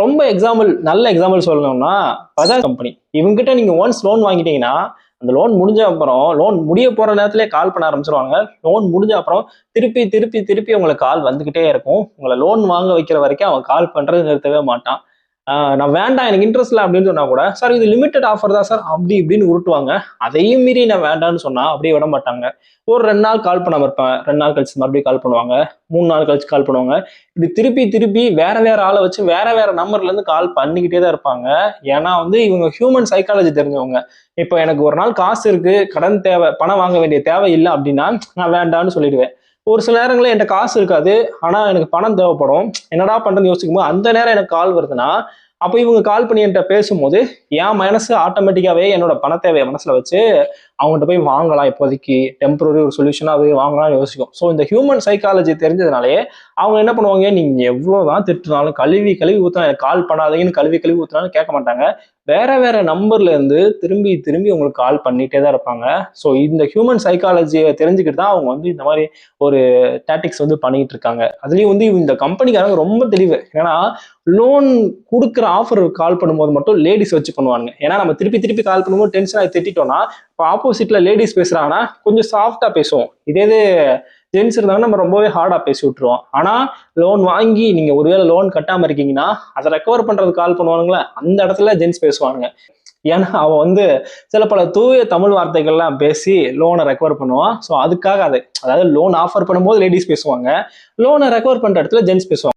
ரொம்ப நல்ல எக்ஸாம்பிள் சொல்லணும்னா பஜாஜ் கம்பெனி. இவங்ககிட்ட நீங்க ஒன்ஸ் லோன் வாங்கிட்டீங்கன்னா, அந்த லோன் முடிஞ்ச அப்புறம் லோன் முடிய போற நேரத்திலேயே கால் பண்ண ஆரம்பிச்சுருவாங்க. லோன் முடிஞ்ச அப்புறம் திருப்பி, திருப்பி, திருப்பி உங்களுக்கு கால் வந்துகிட்டே இருக்கும். உங்கள லோன் வாங்க வைக்கிற வரைக்கும் அவன் கால் பண்றத நிறுத்தவே மாட்டான். நான் வேண்டாம் எனக்கு இன்ட்ரெஸ்ட் இல்ல அப்படின்னு சொன்னா கூட, சார் இது லிமிட்டட் ஆஃபர் தான் சார் அப்படி இப்படின்னு உருட்டுவாங்க. அதையும் மீறி நான் வேண்டான்னு சொன்னா அப்படியே விட மாட்டாங்க. ஒரு 2 நாள் கால் பண்ணாம இருப்பேன். 2 நாள் கழிச்சு மறுபடியும் கால் பண்ணுவாங்க. 3 நாள் கழிச்சு கால் பண்ணுவாங்க. இப்படி திருப்பி திருப்பி வேற வேற ஆள வச்சு வேற வேற நம்பர்ல இருந்து கால் பண்ணிக்கிட்டே தான் இருப்பாங்க. ஏன்னா வந்து இவங்க ஹியூமன் சைக்காலஜி தெரிஞ்சவங்க. இப்ப எனக்கு ஒரு நாள் காசு இருக்கு, கடன் தேவை, பணம் வாங்க வேண்டிய தேவை இல்ல அப்படின்னா, நான் வேண்டான்னு சொல்லிடுவேன். ஒரு சில நேரங்கள்ல என்ட்ட காசு இருக்காது. ஆனா எனக்கு பணம் தேவைப்படும். என்னடா பண்றதுன்னு யோசிக்கும்போது, அந்த நேரம் எனக்கு கால் வருதுன்னா, அப்ப இவங்க கால் பண்ணி என்ட்ட பேசும்போது, என் மனசு ஆட்டோமேட்டிக்காவே என்னோட பண தேவைய மனசுல வச்சு, அவங்கள்ட்ட போய் வாங்கலாம் இப்போதைக்கு. டெம்பரரி ஒரு சொல்யூஷனா போய் வாங்கலாம்னு யோசிக்கும். ஸோ இந்த ஹியூமன் சைக்காலஜி தெரிஞ்சதுனாலயே, அவங்க என்ன பண்ணுவாங்க, நீங்க எவ்வளவுதான் திட்டுனாலும், கழுவி கழுவி ஊத்துனா எனக்கு கால் பண்ணாதீங்கன்னு கழுவி கழுவி ஊத்துனாலும் கேட்க மாட்டாங்க. வேற வேற நம்பர்ல இருந்து திரும்பி திரும்பி உங்களுக்கு கால் பண்ணிட்டே தான் இருப்பாங்க. ஸோ இந்த ஹியூமன் சைக்காலஜிய தெரிஞ்சுக்கிட்டு தான் அவங்க வந்து இந்த மாரி ஒரு டாக்டிக்ஸ் வந்து பண்ணிட்டு இருக்காங்க. அதுலயும் வந்து இந்த கம்பெனிக்காரங்க ரொம்ப தெளிவு. ஏன்னா லோன் குடுக்குற ஆஃபர் கால் பண்ணும்போது மட்டும் லேடிஸ் வச்சு பண்ணுவாங்க. ஏன்னா நம்ம திருப்பி திருப்பி கால் பண்ணும்போது டென்ஷன் ஆகி திட்டிட்டோம்னா, இப்போ ஆப்போசிட்ல லேடிஸ் பேசுறாங்கன்னா கொஞ்சம் சாஃப்டா பேசுவோம். இதே இது ஜென்ஸ் இருந்தாங்கன்னா நம்ம ரொம்பவே ஹார்டா பேசி விட்டுருவோம். ஆனா லோன் வாங்கி நீங்க ஒருவேளை லோன் கட்டாம இருக்கீங்கன்னா, அதை ரெக்கவர் பண்றதுக்கு கால் பண்ணுவானுங்களே, அந்த இடத்துல ஜென்ஸ் பேசுவானுங்க. ஏன்னா அவன் வந்து சில பல தூய தமிழ் வார்த்தைகள்லாம் பேசி லோனை ரெக்கவர் பண்ணுவான். ஸோ அதுக்காக அது அதாவது லோன் ஆஃபர் பண்ணும்போது லேடிஸ் பேசுவாங்க. லோனை ரெக்கவர் பண்ற இடத்துல ஜென்ஸ் பேசுவாங்க.